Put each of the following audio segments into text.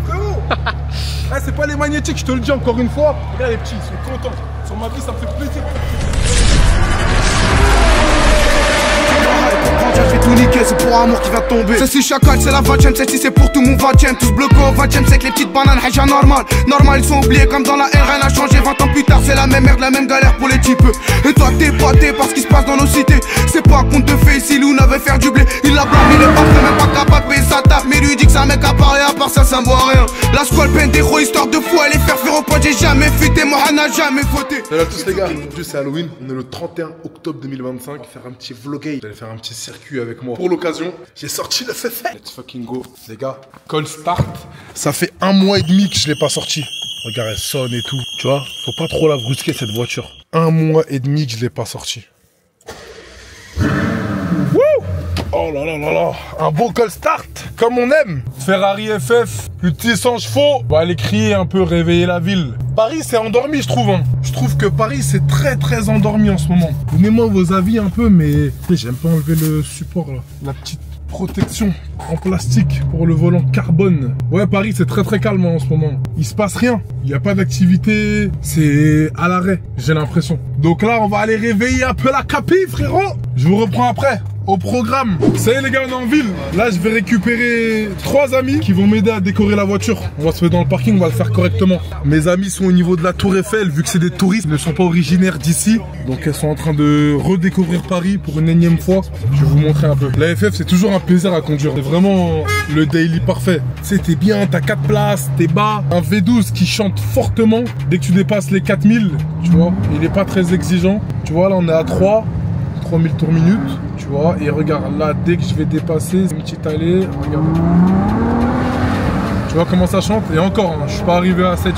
Frérot c'est pas les magnétiques, je te le dis encore une fois. Regarde les petits, ils sont contents. Sur ma vie, ça me fait plaisir. Je vais tout niquer, c'est pour amour qui va tomber. C'est si chacal, c'est la 20ème, c'est si c'est pour tout mon 20ème. Tous bloqués au 20ème, c'est que les petites bananes, haja normal. Normal, ils sont oubliés comme dans la haine, rien n'a changé. 20 ans plus tard, c'est la même merde, la même galère pour les types. Et toi, t'es pâté par ce qui se passe dans nos cités. C'est pas qu'on te fait ici, Lou n'avait faire du blé. Il l'a blâmé, il est pas même pas capable de payer sa tape. Mais lui dit que ça mec à parler, à part ça, ça me voit rien. La squale peine d'héros, histoire de fou, aller faire au pote, j'ai jamais fuité, moi, n'a jamais fauté. Salut à tous les gars, aujourd'hui c'est Halloween, on est le 31 octobre 2025. Faire un petit vlogay, j'allais faire un petit circuit avec moi. Pour l'occasion, j'ai sorti le FF. Let's fucking go. Les gars, call start. Ça fait 1 mois et demi que je l'ai pas sorti. Regarde, elle sonne et tout. Tu vois, faut pas trop la brusquer cette voiture. 1 mois et demi que je l'ai pas sorti. Wouh! Oh là là là là, un beau call start, comme on aime. Ferrari FF, plus de 100 chevaux. On va aller crier un peu, réveiller la ville. Paris c'est endormi je trouve. Je trouve que Paris c'est très endormi en ce moment. Donnez-moi vos avis un peu, mais j'aime pas enlever le support là. La petite protection en plastique pour le volant carbone. Ouais, Paris c'est très calme en ce moment. Il se passe rien. Il n'y a pas d'activité. C'est à l'arrêt, j'ai l'impression. Donc là on va aller réveiller un peu la capille frérot. Je vous reprends après. Au programme, ça y est les gars, on est en ville. Là je vais récupérer 3 amis qui vont m'aider à décorer la voiture. On va se mettre dans le parking, on va le faire correctement. Mes amis sont au niveau de la tour Eiffel. Vu que c'est des touristes, ils ne sont pas originaires d'ici. Donc elles sont en train de redécouvrir Paris pour une énième fois. Je vais vous montrer un peu. La FF c'est toujours un plaisir à conduire. C'est vraiment le daily parfait. Tu sais, t'es bien, t'as 4 places, t'es bas. Un V12 qui chante fortement. Dès que tu dépasses les 4000, tu vois, il n'est pas très exigeant. Tu vois là on est à 3000 tours minute. Tu vois, et regarde, là, dès que je vais dépasser une petite allée, regarde. Tu vois comment ça chante? Et encore, hein, je suis pas arrivé à 7-8.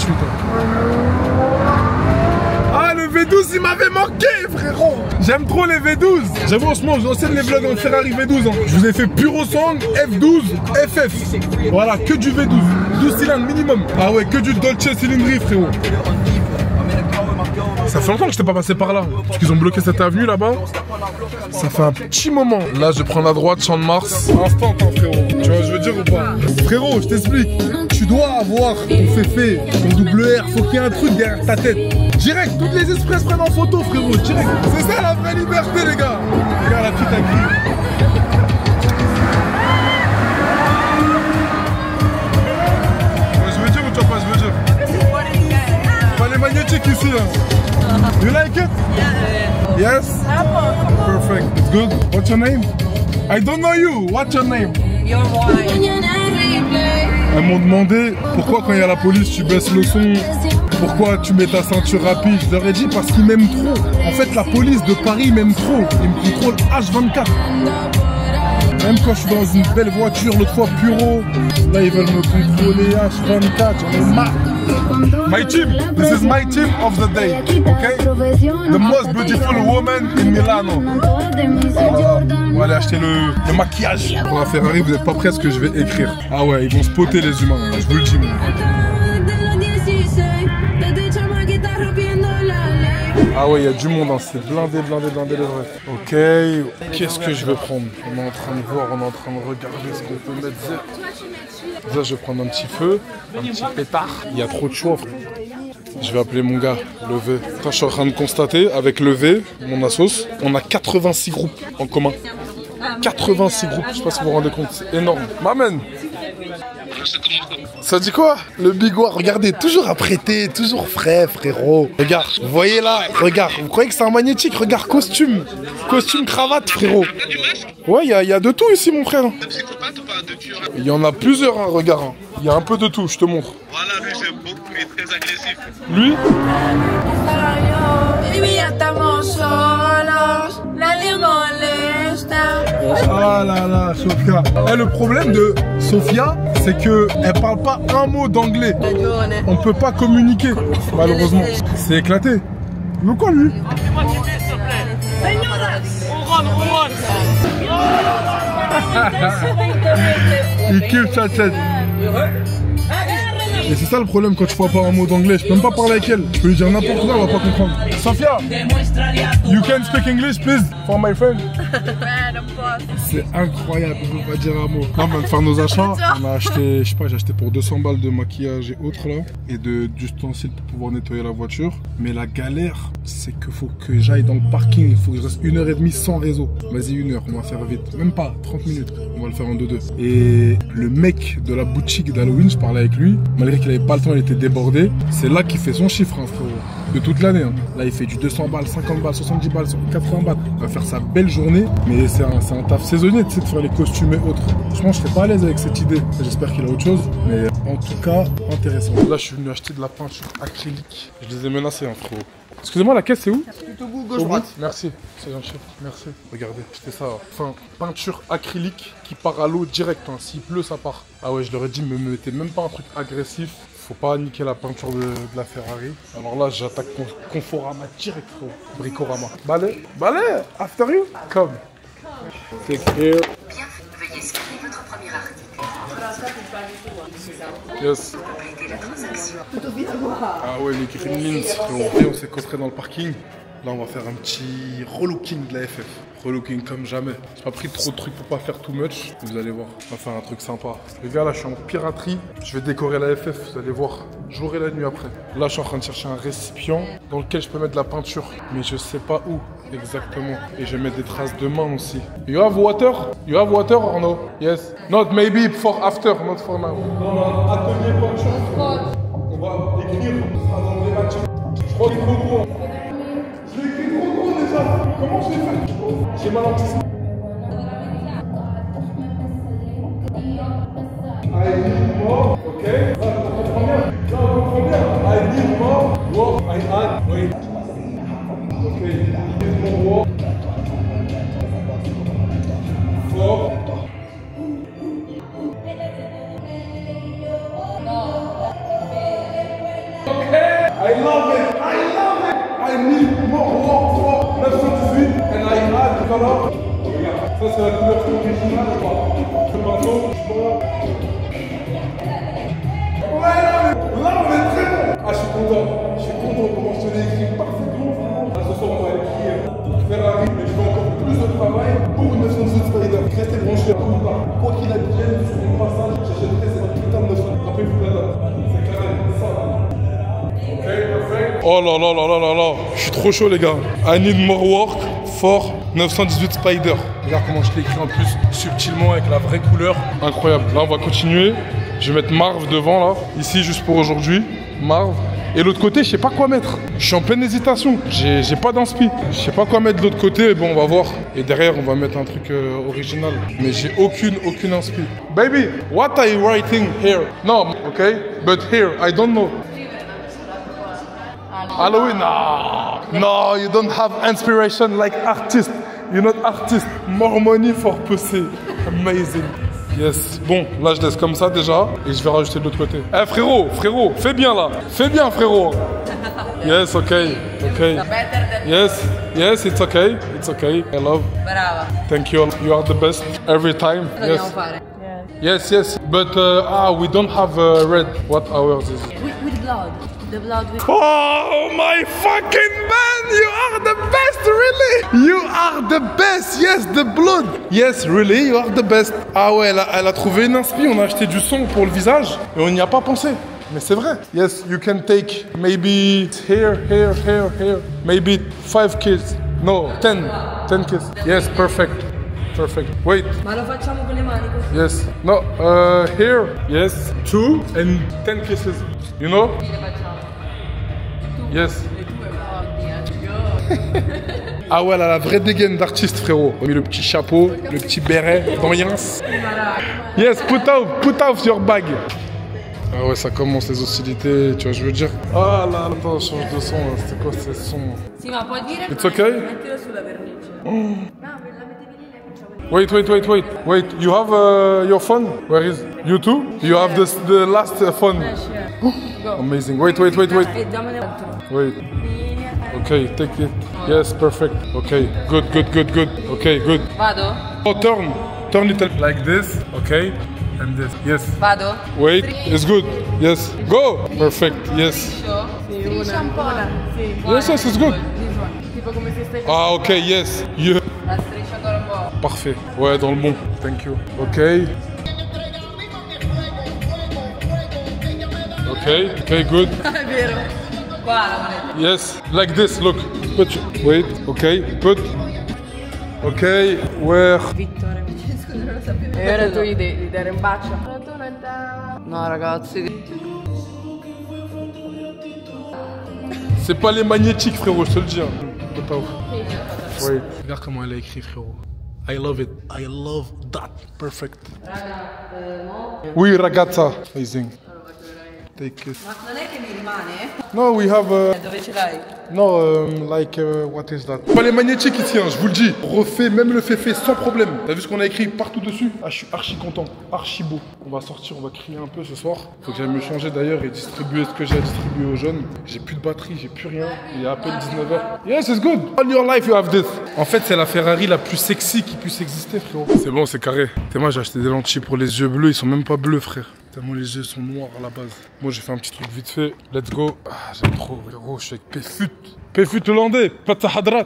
Ah, le V12, il m'avait manqué, frérot! J'aime trop les V12. J'avoue, en ce moment, j'enseigne les vlogs en Ferrari V12. Hein. Je vous ai fait Puro Sang, F12, FF. Voilà, que du V12. 12 cylindres minimum. Ah ouais, que du Dolce Cylindri, frérot. Ça fait longtemps que je t'ai pas passé par là. Parce qu'ils ont bloqué cette avenue là-bas. Ça fait un petit moment. Là, je prends la droite, Champ de Mars. Instant, hein, frérot. Tu vois, je veux dire ou pas? Frérot, je t'explique. Tu dois avoir ton féfé, ton double R. Faut qu'il y ait un truc derrière ta tête. Direct, toutes les express prennent en photo, frérot. Direct. C'est ça la vraie liberté, les gars. Regarde la petite agri. Je veux dire ou tu vois pas, je veux dire? Pas les magnétiques ici, là. You like it? Yeah. Yes? Perfect. It's good. What's your name? I don't know you. What's your name? Your wife. Elles m'ont demandé pourquoi quand il y a la police tu baisses le son, pourquoi tu mets ta ceinture rapide. Je leur ai dit parce qu'ils m'aiment trop. En fait la police de Paris m'aime trop. Ils me contrôlent H24. Même quand je suis dans une belle voiture, l'autre fois Puro, là ils veulent me contrôler H24, j'en ai marre. My team, this is my team of the day, okay? The most beautiful woman in Milano. On va aller acheter le maquillage pour la Ferrari, vous n'êtes pas prêts à ce que je vais écrire. Ah ouais, ils vont spotter les humains, je vous le dis. Ah ouais, il y a du monde, hein. C'est blindé les vrais. Ok, qu'est-ce que je vais prendre? On est en train de voir, on est en train de regarder ce qu'on peut mettre. Déjà, je vais prendre un petit feu, un petit pétard. Il y a trop de choix. Je vais appeler mon gars, le V. Quand je suis en train de constater, avec le V, mon assos, on a 86 groupes en commun. 86 groupes, je sais pas si vous vous rendez compte, c'est énorme. M'amène. Ça dit quoi? Le bigouard, regardez, toujours apprêté, toujours frais, frérot. Regarde, vous voyez là, regarde, vous croyez que c'est un magnétique? Regarde, costume, cravate, frérot. Ouais, il y a de tout ici, mon frère. Il y en a plusieurs, hein, regarde. Il y a un peu de tout, je te montre. Voilà, lui j'aime beaucoup, il est très agressif. Lui? Ah là là, Sofia. Et le problème de Sofia, c'est que elle parle pas un mot d'anglais. On peut pas communiquer, malheureusement. C'est éclaté. Mais quoi lui? Il kiffe sa tête. Et c'est ça le problème quand tu vois pas un mot d'anglais. Je peux même pas parler avec elle. Je peux lui dire n'importe quoi, elle va pas comprendre. Sofia, you can speak English please for my friend. C'est incroyable, je peux pas dire un mot. Non, on vient de faire nos achats. On a acheté, je sais pas, j'ai acheté pour 200 balles de maquillage et autres là. Et d'ustensiles pour pouvoir nettoyer la voiture. Mais la galère, c'est qu'il faut que j'aille dans le parking. Il faut que je reste 1h30 sans réseau. Vas-y, 1 heure, on va faire vite. Même pas, 30 minutes. On va le faire en 2-2. Et le mec de la boutique d'Halloween, je parlais avec lui. Malgré qu'il avait pas le temps, il était débordé. C'est là qu'il fait son chiffre, hein, frérot. De toute l'année. Hein. Là, il fait du 200 balles, 50 balles, 70 balles, 80 balles. Il va faire sa belle journée. Mais c'est un taf saisonnier, tu sais, de faire les costumes et autres. Franchement, je serais pas à l'aise avec cette idée. J'espère qu'il a autre chose. Mais en tout cas, intéressant. Là, je suis venu acheter de la peinture acrylique. Je les ai menacés, hein, frérot. Excusez-moi, la caisse, c'est où? Plutôt gauche-droite. Merci, c'est gentil. Merci. Regardez, c'était ça. Enfin, peinture acrylique qui part à l'eau direct. Hein. S'il pleut, ça part. Ah ouais, je leur ai dit, me mettez même pas un truc agressif. Faut pas niquer la peinture de la Ferrari. Alors là, j'attaque Conforama direct, frérot. Bricorama. Balai, after you, come. Take care. Bien, veuillez scanner votre premier article. Yes. Complétez la transaction. Ah ouais, les gremlins, frérot. Et on s'est coffré dans le parking. Là, on va faire un petit relooking de la FF. Relooking comme jamais. J'ai pas pris trop de trucs pour pas faire too much. Vous allez voir, on va faire un truc sympa. Les gars, là, je suis en piraterie. Je vais décorer la FF, vous allez voir. Jour et la nuit après. Là, je suis en train de chercher un récipient dans lequel je peux mettre de la peinture. Mais je sais pas où exactement. Et je vais mettre des traces de main aussi. You have water? You have water or no? Yes. Not maybe for after, not for now. Dans l'atelier peinture, on va écrire un emblématique. Je crois qu'il est trop gros. Je l'ai écrit trop gros déjà. Comment je l'ai fait? J'ai mal anticipé. I need more, ok? Là, on comprend bien. Là, on comprend bien. I need more work. I add. Wait. Ok. I need more work. For. Okay. I love it. I love it. I need more work for 918 and I add color. Regarde, ça c'est la couleur originale, je crois. Le pinceau, je crois. Ouais, là on est très bon. Ah, je suis content. Je suis content comment je te l'ai écrit parfaitement. Là, ce soir, on va écrire Ferrari, mais je fais encore plus de travail pour 918 Spider. Restez branchés à tout le temps. Quoi qu'il advienne, sur mon passage, j'achèterai cette putain de 918. Après, il faut la date. C'est carré, ça. Ok, perfect. Oh là là là là là là. Je suis trop chaud, les gars. I need more work for 918 Spider. Regarde comment je l'ai écrit en plus subtilement avec la vraie couleur. Incroyable. Là, on va continuer. Je vais mettre Marv devant là. Ici, juste pour aujourd'hui. Marv. Et l'autre côté, je sais pas quoi mettre. Je suis en pleine hésitation. J'ai pas d'inspi. Je sais pas quoi mettre de l'autre côté. Bon, on va voir. Et derrière, on va mettre un truc original. Mais j'ai aucune inspi. Baby, what are you writing here? No, okay. But here, I don't know. Halloween? No, you don't have inspiration like artist. You're not artist. More money for pussy. Amazing. Yes. Bon, là je laisse comme ça déjà et je vais rajouter de l'autre côté. Eh frérot, fais bien là. Fais bien frérot. Yes, okay. Yes, it's okay. It's okay. I love. Brava. Thank you. You are the best every time. Yes. Yes. But we don't have red. What hours is it? With blood. The blood with... Oh my fucking man! You are the best, really! You are the best! Yes, the blood! Yes, really, you are the best! Ah ouais, elle a trouvé une inspi, on a acheté du son pour le visage et on n'y a pas pensé. Mais c'est vrai. Yes, you can take maybe here. Maybe 5 kiss. No, 10 kiss. Yes, perfect. Wait. Ma lo facciamo con le mani così? Yes. No, here. Yes, 2 and 10 kisses. You know? Yes. Ah ouais, elle a la vraie dégaine d'artiste, frérot. On a mis le petit chapeau, le petit béret d'Oriens. Yes, put off your bag. Ah ouais, ça commence les hostilités, tu vois, je veux dire. Ah là, attends, change de son, c'était quoi ce son? Sì, ma puoi dire? It's okay? Mettilo sulla vernice. Oh. No, la mettevi lì e facciamo. Wait, you have your phone? Where is you too? You have the last phone. Go. Amazing. Wait. E dammene l'altro. Wait. Okay, take it. Yes, perfect. Okay, good. Okay, good. Vado? Oh, turn it like this. Okay, and this. Yes. Vado? Wait, it's good. Yes. Go. Perfect. Yes. Striscia un po'. Sì. Yes, it's good. Tipo come se stai... Ah, okay. Yes. You. La striscia ancora un po'. Parfait. Ouais, dans le bon. Thank you. Ok. Ok, good. È vero. Qua la moneta. Yes, like this, look. Put, wait, ok, put. Ok, where? Vittore, scusa, non lo sapevo. E ora tu gli devi dare un bacio. No, ragazzi. C'est pas les magnétiques, frérot, je te le dis. Hein. Oui. Regarde comment elle a écrit, frérot. I love it. I love that. Perfect. Oui, ragazza. Amazing. Take it. Ma non è che mi rimane? No, we have. Dove ce l'hai? No, like, what is that? Pas les magnétiques ici, hein, je vous le dis. Refait même le fait sans problème. T'as vu ce qu'on a écrit partout dessus? Ah, je suis archi content, archi beau. On va sortir, on va crier un peu ce soir. Faut que j'aille me changer d'ailleurs et distribuer ce que j'ai à distribuer aux jeunes. J'ai plus de batterie, j'ai plus rien. Il est à peine 19h. Yes, it's good. All your life you have this. En fait, c'est la Ferrari la plus sexy qui puisse exister, frérot. C'est bon, c'est carré. T'es moi, j'ai acheté des lentilles pour les yeux bleus. Ils sont même pas bleus, frère. Tellement les yeux sont noirs à la base. Moi j'ai fait un petit truc vite fait. Let's go. Ah, j'aime trop, frérot. Je suis avec Péfut. Péfut hollandais. Pata Hadrat.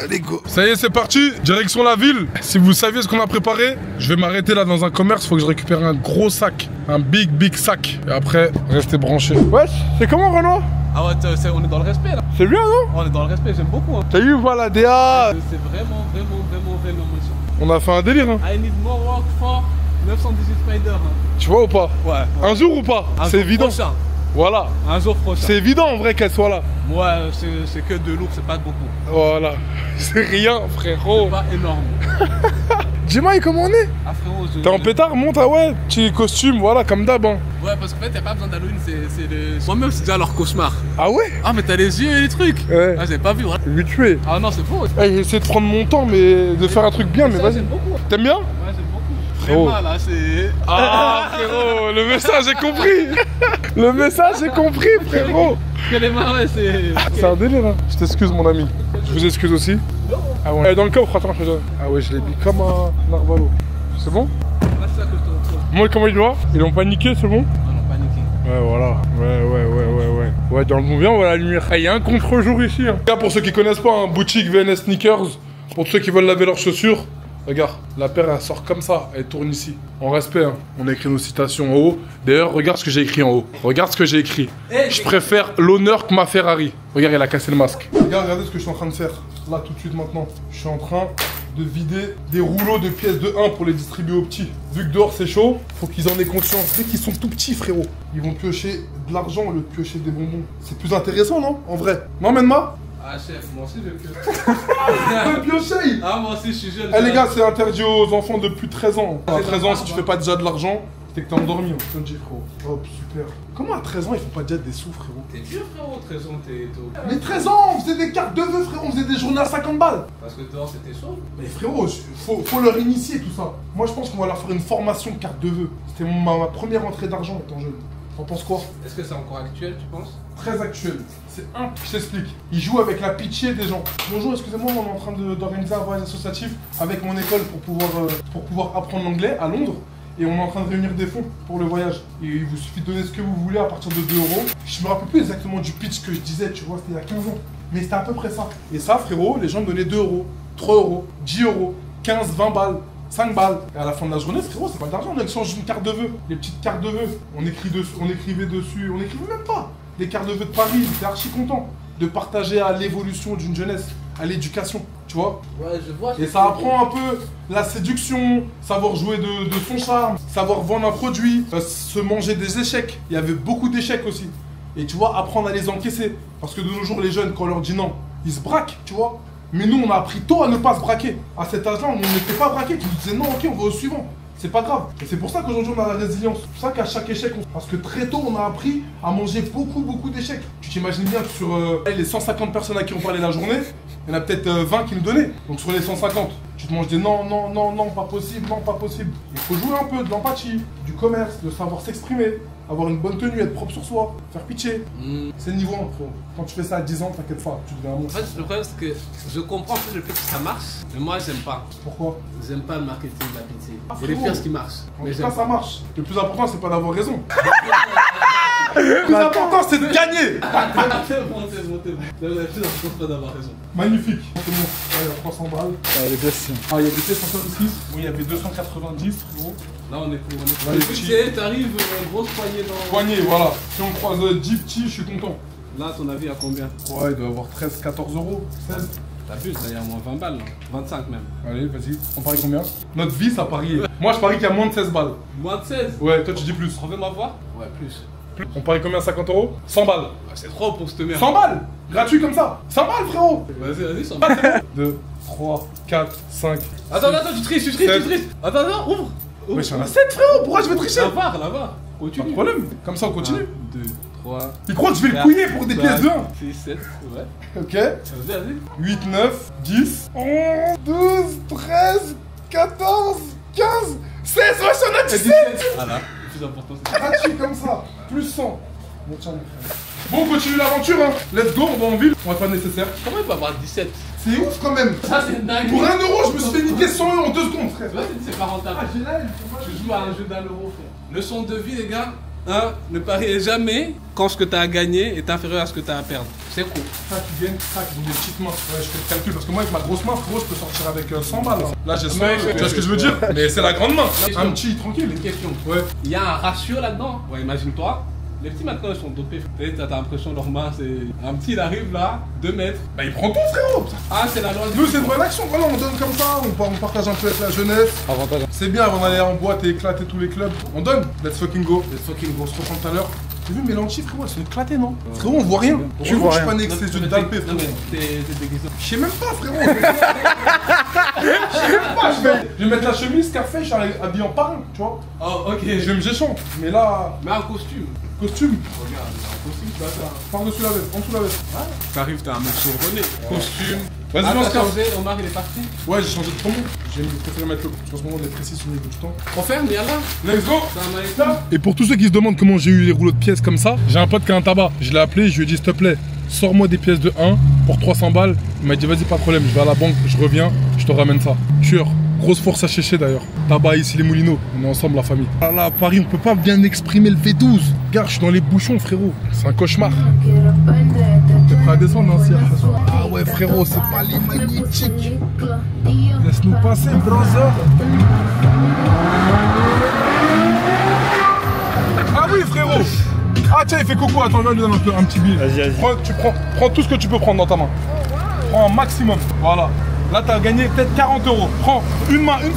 Allez, go. Ça y est, c'est parti. Direction la ville. Si vous saviez ce qu'on a préparé, je vais m'arrêter là dans un commerce. Faut que je récupère un gros sac. Un big sac. Et après, restez branchés. Wesh, c'est comment, Renaud? Ah ouais, on est dans le respect là. C'est bien, non? On est dans le respect, j'aime beaucoup. Hein. T'as eu, voilà, DA. C'est vraiment méchant. On a fait un délire, hein. I need more work for 918 Spider. Hein. Tu vois ou pas? Ouais. Un jour ou pas? C'est évident. Prochain. Voilà. Un jour prochain. C'est évident en vrai qu'elle soit là. Ouais, c'est que de lourd, c'est pas beaucoup. Voilà. C'est rien, frérot. C'est pas énorme. Dis-moi, comment on est? Ah frérot, T'es en pétard, monte, ah ouais, petit costume, voilà, comme d'hab. Hein. Ouais, parce qu'en fait, y'a pas besoin d'Halloween, c'est le... Moi-même, c'est déjà leur cauchemar. Ah ouais? Ah, mais t'as les yeux et les trucs. Ouais. Ah, j'avais pas vu, ouais. Lui tuer. Ah non, c'est faux. Hey, j'ai essayé de prendre mon temps, mais de faire un truc bien, mais Ça, vas-y. j'aime beaucoup. T'aimes bien? Ouais, j'aime beaucoup. Frérot. Vraiment, là, c'est... Ah, frérot, le message est compris. Le message est compris, frérot. Que les mains, ouais, c'est... C'est un délire, hein. Je t'excuse, mon ami. Je vous excuse aussi. Ah ouais. Dans le coffre, attends, je te donne. Ah ouais, je l'ai mis comme un narvalo. C'est bon? Ah, c'est ça que je te retrouve. Moi, comment il va? Ils l'ont paniqué, c'est bon? Non, non, paniqué. Ouais, voilà. Ouais. Ouais, dans le bon bien, on voit la lumière. Il y a un contre-jour ici. Hein. Là, pour ceux qui connaissent pas, hein, boutique VNS Sneakers. Pour ceux qui veulent laver leurs chaussures. Regarde, la paire, elle sort comme ça. Elle tourne ici. En respect, hein. On a écrit nos citations en haut. D'ailleurs, regarde ce que j'ai écrit en haut. Regarde ce que j'ai écrit. Je préfère l'honneur que ma Ferrari. Regarde, elle a cassé le masque. Regardez ce que je suis en train de faire. Là, tout de suite, maintenant. Je suis en train de vider des rouleaux de pièces de 1 pour les distribuer aux petits. Vu que dehors c'est chaud, faut qu'ils en aient conscience. Dès qu'ils sont tout petits, frérot, ils vont piocher de l'argent au lieu de piocher des bonbons. C'est plus intéressant, non? En vrai. Non, Menma? Ah chef, moi aussi je pioche. Tu peux piocher? Ah moi aussi je suis jeune. Eh les gars, c'est interdit aux enfants de plus de 13 ans. À 13 ans, si tu fais pas déjà de l'argent, c'est que t'es endormi, on te le dit, frérot. Hop, super. Comment à 13 ans, ils font pas déjà des sous, frérot? T'es dur frérot, 13 ans t'es... Mais 13 ans, on faisait des cartes de vœux, frérot, on faisait des journées à 50 balles. Parce que dehors c'était chaud. Mais frérot, faut leur initier tout ça. Moi, je pense qu'on va leur faire une formation de carte de vœux. C'était ma première entrée d'argent étant jeune. T'en penses quoi? Est-ce que c'est encore actuel, tu penses? Très actuel. C'est un, je t'explique. Ils jouent avec la pitié des gens. Bonjour, excusez-moi, on est en train d'organiser un voyage associatif avec mon école pour pouvoir apprendre l'anglais à Londres. Et on est en train de réunir des fonds pour le voyage. Et il vous suffit de donner ce que vous voulez à partir de 2 €. Je me rappelle plus exactement du pitch que je disais, tu vois, c'était il y a 15 ans. Mais c'était à peu près ça. Et ça, frérot, les gens me donnaient 2 €, 3 €, 10 €, 15, 20 balles. 5 balles. Et à la fin de la journée, frérot, c'est pas d'argent, on échange une carte de vœux. Les petites cartes de vœux. On écrivait dessus, on n'écrivait même pas. Les cartes de vœux de Paris, j'étais archi content de partager à l'évolution d'une jeunesse, à l'éducation, tu vois. Ouais, je vois. Et ça apprend un peu la séduction, savoir jouer de son charme, savoir vendre un produit, se manger des échecs. Il y avait beaucoup d'échecs aussi. Et tu vois, apprendre à les encaisser. Parce que de nos jours, les jeunes, quand on leur dit non, ils se braquent, tu vois. Mais nous, on a appris tôt à ne pas se braquer. À cet âge-là, on n'était pas braqué. Tu nous disais non, ok, on va au suivant. C'est pas grave. Et c'est pour ça qu'aujourd'hui, on a la résilience. C'est pour ça qu'à chaque échec, parce que très tôt, on a appris à manger beaucoup d'échecs. Tu t'imagines bien que sur les 150 personnes à qui on parlait la journée, il y en a peut-être 20 qui nous donnaient. Donc sur les 150, tu te manges des non, pas possible, non, pas possible. Il faut jouer un peu de l'empathie, du commerce, de savoir s'exprimer. Avoir une bonne tenue, être propre sur soi, faire pitcher. C'est le niveau 1, frérot. Quand tu fais ça à 10 ans, t'inquiète pas, tu deviens un monstre. En fait, le problème, c'est que je comprends plus le fait que ça marche, mais moi, j'aime pas. Pourquoi? J'aime pas le marketing de la pitié. Ah, Il y a des frérot. choses qui marchent. En Mais tout j'aime cas, ça pas. marche. Le plus important, c'est pas d'avoir raison. Le plus important, c'est de gagner. C'est bon. Le plus important, c'est pas d'avoir raison. Magnifique. C'est bon. il y a 300 balles. Ah, les pièces, si. Ah, il y a des pièces encore ici. Oui, il y avait 290, frérot. Là, on est pour. Là, les petits. T'arrives, grosse poignée dans. Poignée, voilà. Si on croise 10 petits, je suis content. Là, à ton avis, à combien? Ouais, il doit avoir 13, 14 euros. 16. T'abuses, là, il y a moins 20 balles, là. 25 même. Allez, vas-y. On parie combien? Notre vie, ça parie. Moi, je parie qu'il y a moins de 16 balles. Moins de 16? Ouais, toi, tu dis plus. Reviens m'avoir? Ouais, plus. On parie combien? 50 euros? 100 balles. Ah, c'est trop pour cette merde. 100 balles. Gratuit comme ça. 100 balles, frérot. Vas-y, 100 Ah, balles. c'est bon. 2, 3, 4, 5. Attends, tu triches. Attends, ouvre. Ouais, j'en ai 7, frérot. Pourquoi je vais tricher? Là-bas. Pas de Continue. problème. Comme ça, on continue. 2, 3. Tu crois que je vais le couiller pour des pièces de 1? 6, 7, ouais. Ok. Vas-y. 8, 9, 10, 11, 12, 13, 14, 15, 16. Ouais, j'en ai 17. Voilà. Le plus important, c'est ça. Gratuit comme ça. Plus 100. Bon, tiens, mon frère. Bon, on continue l'aventure, hein. Let's go, on va en ville. On va faire le nécessaire. Comment il peut avoir 17? C'est ouf quand même. Ça, c'est dingue. Pour 1 euro, je me suis fait niquer 100 € en 2 secondes, frère. Tu vois, c'est pas rentable. j'ai la haine. Tu joues à un jeu d'1 euro, frère. Leçon de vie, les gars. 1. Ne pariez jamais quand ce que tu as à gagner est inférieur à ce que tu as à perdre. C'est cool. Ça, tu gagnes, ça, qui ont des petites mains. Ouais, je fais le calcul parce que moi, avec ma grosse main, frérot, je peux sortir avec 100 balles. Là, j'ai 100. Tu vois ce que je veux dire? Mais c'est la grande main. Un petit, tranquille. Une question. Ouais. Il y a un ratio là-dedans. Ouais, imagine-toi. Les petits maintenant ils sont dopés. T'as l'impression leur main c'est. Un petit il arrive là, 2 mètres. Bah, il prend tout, frérot. Ah, c'est la loi. Nous, c'est une bonne action. Voilà, on donne comme ça. On partage un peu avec la jeunesse. Avantage. C'est bien avant d'aller en boîte et éclater tous les clubs. On donne. Let's fucking go. Let's fucking go. On se reprend tout à l'heure. T'as vu mes lentilles, frérot, elles sont éclatées, non? Frérot, on voit rien. Tu vois Je suis rien. pas né avec ces yeux d'alpé, Non, frérot. mais t'es déguisé. Je sais même pas, frérot. Je sais même pas. Je vais mettre la chemise, café, je suis habillé en parrain, tu vois. Oh, ok. Je vais me géchant. Mais là, Mais un costume. costume. Regarde, un costume, tu vas faire. Par-dessus la veste, en dessous la veste. T'arrives, t'as un mec chevronné. Costume. Vas-y, Ah, lance t'as carte. changé, Omar il est parti. Ouais, j'ai changé de promo. J'ai préféré mettre le. Parce qu'en ce moment, on est précis sur le niveau du temps. On ferme, yallah. Let's go. Salam alaikum. Et pour tous ceux qui se demandent comment j'ai eu les rouleaux de pièces comme ça, j'ai un pote qui a un tabac. Je l'ai appelé, je lui ai dit s'il te plaît, sors-moi des pièces de 1 pour 300 balles. Il m'a dit vas-y, pas de problème, je vais à la banque, je reviens, je te ramène ça. Tueur. Grosse force à chercher d'ailleurs. Tabac ici les Moulineaux, on est ensemble la famille. Ah là à Paris on peut pas bien exprimer le V12. Regarde, je suis dans les bouchons frérot. C'est un cauchemar. T'es prêt à descendre hein, Ah ouais frérot, c'est pas les magnétiques. Laisse-nous passer brother. Ah oui frérot. Ah tiens il fait coucou, attends viens lui donne un petit billet. Vas-y. Prends tout ce que tu peux prendre dans ta main. Prends un maximum, voilà. Là t'as gagné peut-être 40 €. Prends une main, une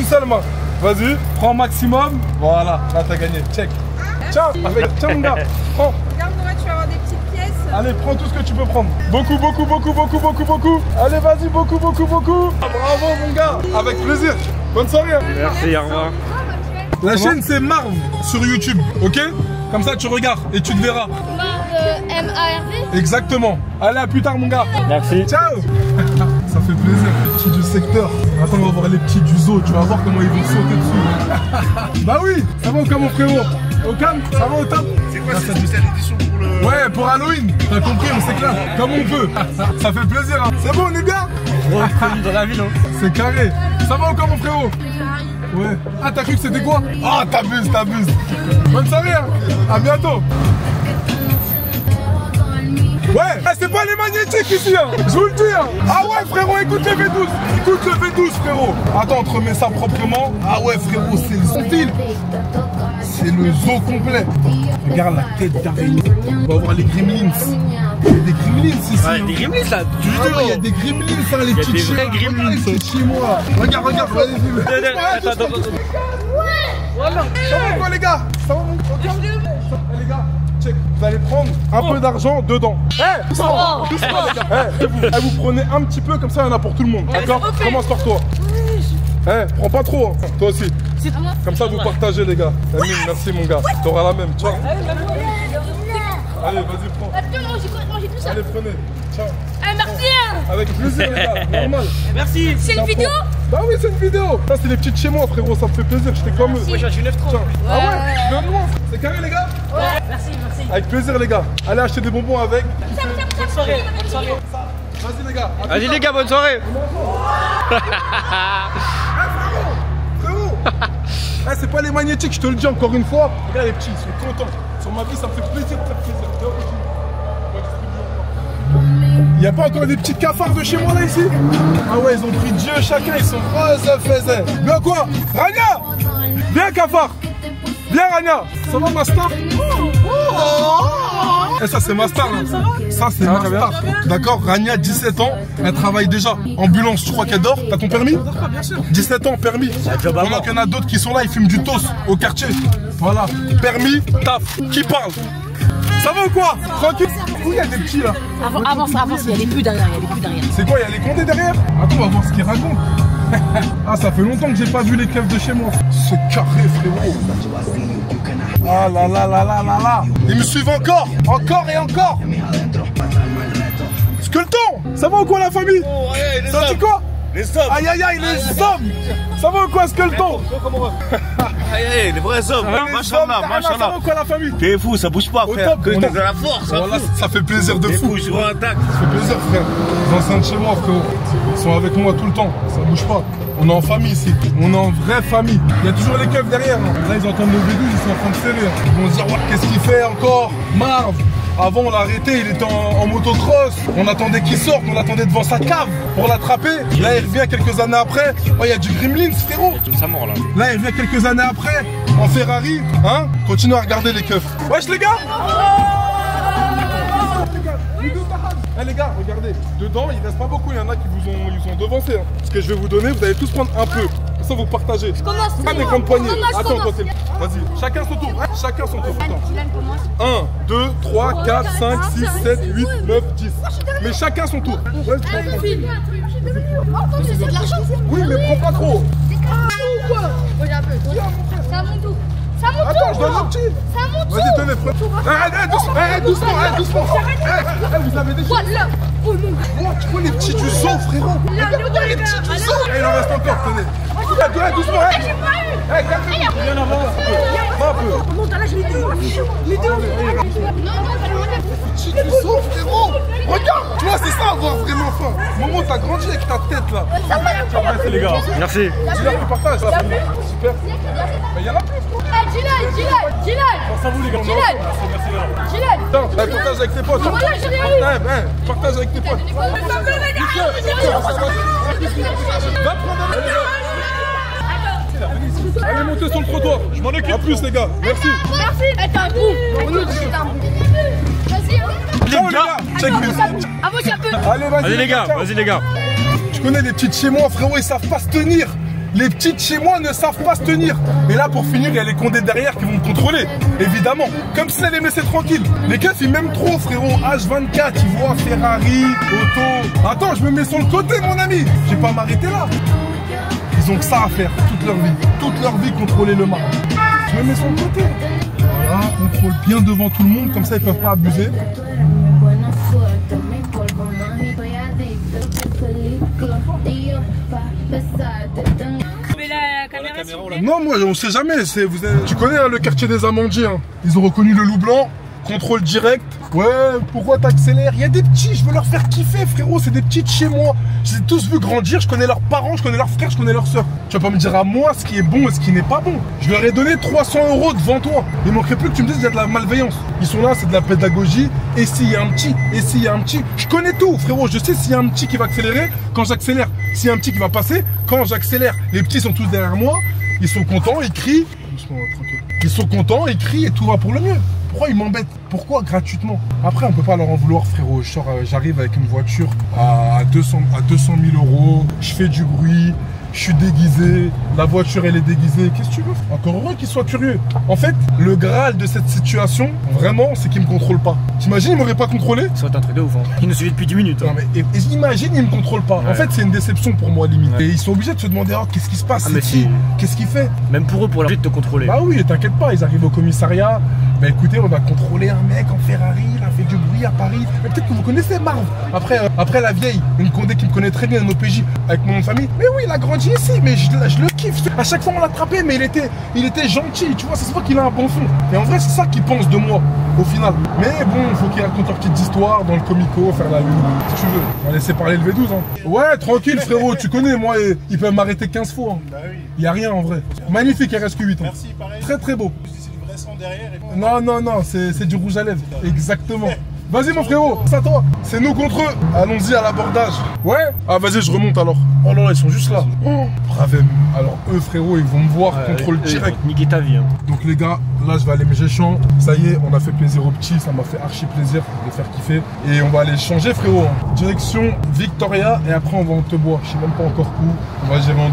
seule main. Vas-y, prends maximum. Voilà, là t'as gagné. Check. Tiens, tiens mon gars, prends. Regarde Noah, tu vas avoir des petites pièces. Allez, prends tout ce que tu peux prendre. Beaucoup. Allez, vas-y, beaucoup. Ah, bravo mon gars, avec plaisir. Bonne soirée. Hein. Merci, au revoir. La chaîne c'est Marv sur YouTube, ok? Comme ça tu regardes et tu te verras. Marv M-A-R-V. Exactement. Allez, à plus tard mon gars. Merci. Ciao. Ça fait plaisir. Les petits du secteur. Attends, on va voir les petits du zoo. Tu vas voir comment ils vont sauter dessus. Bah oui. Ça va au calme mon frérot? Au calme? Ça va au top? C'est quoi cette spéciale édition pour le... Ouais, pour Halloween. T'as compris, on s'éclate. Comme on peut. Ça fait plaisir. Hein. C'est bon, on est bien? Dans la ville, hein. C'est carré. Ça va au calme mon frérot? Ouais. Ah, t'as cru que c'était quoi? Ah, t'abuses. Bonne soirée. Hein. À bientôt. Ouais, c'est pas les magnétiques ici, hein. Je vous le dis, hein. Ah ouais, frérot, écoute le V12, frérot. Attends, on te remet ça proprement. Ah ouais, frérot, c'est le son fil. C'est le zoo complet. Regarde la tête d'araignée. On va voir les gremlins. Il y a des gremlins ici. Ouais, des gremlins là. Il y a des gremlins, ça, les petits chiens. vrais gremlins. Les petits chinois. Regarde, vas-y. Attends. Voilà. Ça va quoi, les gars? Ça va, les gars, check. Vous allez prendre un peu d'argent dedans. Doucement, les gars. Vous prenez un petit peu, comme ça, il y en a pour tout le monde. D'accord? Commence par toi. Prends pas trop, hein. Toi aussi. Comme ça, vous partagez, les gars. Amine, merci, mon gars. T'auras la même. Ciao. Allez, vas-y, prends. Mangez tout ça. Allez, prenez. Ciao. Merci. Avec plaisir, les gars. Normal. Merci. C'est une vidéo? Bah oui, c'est une vidéo. Ça, c'est les petites chez moi, frérot. Ça me fait plaisir. J'étais comme eux. Moi, j'ai acheté 9,30. Ah ouais? Je viens de loin. C'est carré, les gars? Ouais. Merci. Avec plaisir, les gars. Allez acheter des bonbons avec. Bonne soirée. Vas-y, les gars. Vas-y, les gars, bonne soirée. Frérot. C'est pas les magnétiques, je te le dis encore une fois. Regarde les petits, ils sont contents. Sur ma vie, ça me fait plaisir de faire plaisir. Y a pas encore des petits cafards de chez moi là ici? Ah ouais, ils ont pris Dieu chacun, ils sont faisait. Bien quoi? Rania! Viens cafard! Viens Rania! Ça va ma star? Et ça c'est ma star là. Ça c'est ma star. D'accord, Rania 17 ans, elle travaille déjà. Ambulance, je crois qu'elle dort. T'as ton permis? Bien sûr. 17 ans, permis. Pendant qu'il y en a d'autres qui sont là, ils fument du toast au quartier. Voilà. Permis, taf. Qui parle? Ça va ou quoi? Tranquille. Où il y a des petits là? Avance, il y a les plus derrière, C'est quoi, il y a les condés derrière? Attends, on va voir ce qu'ils racontent. Ah, ça fait longtemps que j'ai pas vu les keufs de chez moi. C'est carré, frérot. Ah là là là là là là. Ils me suivent encore et encore. Skelton, ça va ou quoi la famille? Oh, ouais, les ça dit quoi? Les hommes. Aïe aïe aïe, les hommes. Ça va ou quoi Skelton? Aïe aïe, les vrais hommes. Machallah, ça va ou quoi la famille? T'es fou, ça bouge pas, frère. Que t'as de la force. Voilà, ça fait plaisir de fou. Je vois un tac. Ça fait plaisir frère. Les anciens de chez moi frérot, ils sont avec moi tout le temps. Ça bouge pas. On est en famille ici, on est en vraie famille. Il y a toujours les keufs derrière. Hein. Là, ils entendent nos bédous, ils sont en train de serrer. Ils vont se dire, ouais, qu'est-ce qu'il fait encore? Marv. Avant, on l'a arrêté, il était en motocross. On attendait qu'il sorte, on l'attendait devant sa cave pour l'attraper. Là, il revient quelques années après. Oh, il y a du Gremlins, frérot. Ça mord là. Là, il revient quelques années après, en Ferrari. Hein? Continue à regarder les keufs. Wesh, les gars! Eh les gars, regardez, dedans il reste pas beaucoup, il y en a qui ils ont devancé. Hein. Ce que je vais vous donner, vous allez tous prendre un peu. Comme ça vous partagez. Pas des grandes poignées. Attends, vas-y, chacun son tour. Chacun son tour. 1, 2, 3, 4, 5, 6, 7, 8, 9, 10. Mais chacun son tour. Ouais, c'est de l'argent. Oui, mais prends pas trop. C'est à mon tour. Attends, je donne un petit. C'est à mon tour. Vas-y, tenez, prends. Doucement. Vous avez des choses. Oh, tu vois les petits du zoo, frérot. Regarde les petits du zoo. Il en reste encore, tenez. Doucement. Viens en avant. Va un peu. Non, là, je les deux. Les deux. Non, Petits du zoo, frérot. Regarde. Tu vois, c'est ça avoir vraiment faim. Momo, t'as grandi avec ta tête là. Merci les gars. Merci. Dis-leur que partage. Super. Mais il y en a plus. Gilles. Ça vous les gars. Gilles. Attends, partage avec tes potes. Partage avec tes potes. Va prendre allez, montez sur le trottoir. Je m'en occupe. A plus, les gars. Merci. T'es un bout. Vas-y. Ciao, les gars. Check this. Allez, vas-y. Vas-y les gars. Je connais des petites chez moi, frérot, ils savent pas se tenir. Les petites chez moi ne savent pas se tenir. Et là, pour finir, il y a les condés derrière qui vont me contrôler. Évidemment. Comme si ça les laissait tranquilles. Les keufs, ils m'aiment trop, frérot. H24, ils voient Ferrari, auto. Attends, je me mets sur le côté, mon ami. Je vais pas m'arrêter là. Ils ont que ça à faire toute leur vie. Toute leur vie, contrôler le marché. Je me mets sur le côté. Voilà, contrôle bien devant tout le monde. Comme ça, ils peuvent pas abuser. Non, moi on sait jamais. Tu connais hein, le quartier des Amandiers. Hein. Ils ont reconnu le loup blanc. Contrôle direct. Ouais, pourquoi t'accélères? Il y a des petits, je veux leur faire kiffer, frérot. C'est des petits de chez moi. Je les ai tous vus grandir. Je connais leurs parents, je connais leurs frères, je connais leurs soeurs. Tu vas pas me dire à moi ce qui est bon et ce qui n'est pas bon. Je leur ai donné 300 € devant toi. Il manquerait plus que tu me dises qu'il y a de la malveillance. Ils sont là, c'est de la pédagogie. Et s'il y a un petit, je connais tout, frérot. Je sais s'il y a un petit qui va accélérer quand j'accélère. S'il y a un petit qui va passer quand j'accélère. Les petits sont tous derrière moi. Ils sont contents, ils crient. Doucement, tranquille. Ils sont contents, ils crient et tout va pour le mieux. Pourquoi ils m'embêtent? Pourquoi gratuitement? Après, on peut pas leur en vouloir, frérot. J'arrive avec une voiture à 200 000 €. Je fais du bruit. Je suis déguisé, la voiture elle est déguisée, qu'est-ce que tu veux? Encore heureux qu'ils soient curieux. En fait, le Graal de cette situation, vraiment, c'est qu'ils me contrôlent pas. T'imagines, ils m'auraient pas contrôlé? Ça va être un truc de ouf, hein. Ils nous suivaient depuis 10 minutes. Non mais imagine, ils me contrôlent pas. Ouais. En fait, c'est une déception pour moi, limite. Ouais. Et ils sont obligés de se demander, oh, qu'est-ce qui se passe? Ah, mais si. Qu'est-ce qu'il fait? Même pour eux, pour leur de te contrôler. Bah oui, t'inquiète pas, ils arrivent au commissariat. Bah écoutez, on a contrôlé un mec en Ferrari, il a fait du bruit à Paris. Mais peut-être que vous connaissez Marv. Après la vieille, une condé qui me connaît très bien, un OPJ, avec mon nom de famille. Mais oui, il a grandi ici, mais je le kiffe. À chaque fois on l'attrapait, mais il était gentil, tu vois, ça se voit qu'il a un bon fond. Et en vrai, c'est ça qu'ils pensent de moi, au final. Mais bon, il faut qu'ils racontent leur petite histoire dans le comico, faire la lune, si tu veux. On va laisser parler le V12, hein. Ouais, tranquille, frérot, tu connais, moi, ils peuvent m'arrêter 15 fois. Hein. Bah oui. Il y a rien en vrai. Magnifique RSQ8. Hein. Merci, pareil. Très très beau. C'est du vrai sang derrière. Et... Non, c'est du rouge à lèvres. Exactement. Vas-y mon frérot, c'est à toi. C'est nous contre eux. Allons-y à l'abordage. Ouais. Ah vas-y, je remonte alors. Oh là là, ils sont juste là. Oh, Bravem. Alors eux frérot, ils vont me voir contrôle direct. Niquer ta vie. Hein. Donc les gars, là je vais aller me géchant. Ça y est, on a fait plaisir aux petits, ça m'a fait archi plaisir de les faire kiffer. Et on va aller changer frérot. Direction Victoria et après on va en Tebois. Je sais même pas encore où. On va gérer en 2-2.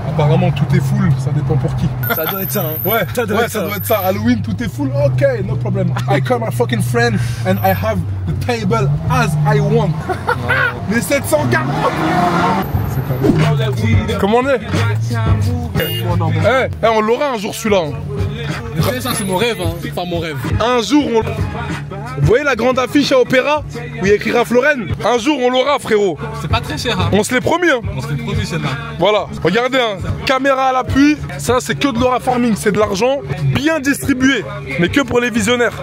Apparemment tout est full, ça dépend pour qui. Ça doit être ça. Hein. Ouais, ça doit être ça. Halloween, tout est full. Ok, no problem. I call my fucking friend and I have the table as I want. Les 740. Comment on est? On l'aura un jour celui-là. Ça c'est mon rêve, hein. Enfin mon rêve. Un jour on... Vous voyez la grande affiche à Opéra où il y a écrit Ralph Lauren? Un jour on l'aura frérot. C'est pas très cher hein. On se l'est promis hein. On se l'est promis celle-là. Voilà, regardez hein. Caméra à l'appui. Ça c'est que de l'aura farming. C'est de l'argent bien distribué. Mais que pour les visionnaires.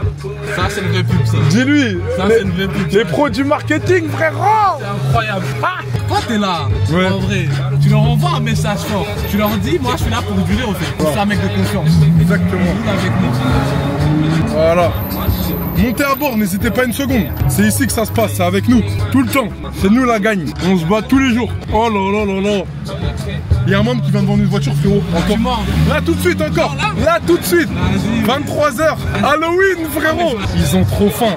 Ça c'est une vraie pub ça. Dis-lui. Ça c'est une vraie pub. Les pros du marketing frérot. C'est incroyable. Ah, toi t'es là. Ouais. En vrai. Tu leur envoies un message fort. Tu leur dis moi je suis là pour durer au fait. Je suis un mec de confiance. Exactement. Avec nous. Voilà. Montez à bord, n'hésitez pas une seconde. C'est ici que ça se passe, c'est avec nous. Tout le temps. C'est nous la gagne. On se bat tous les jours. Oh là là là là. Il y a un membre qui vient de vendre une voiture, frérot. Encore. Là tout de suite encore. Là tout de suite. 23h. Halloween, frérot. Ils ont trop faim.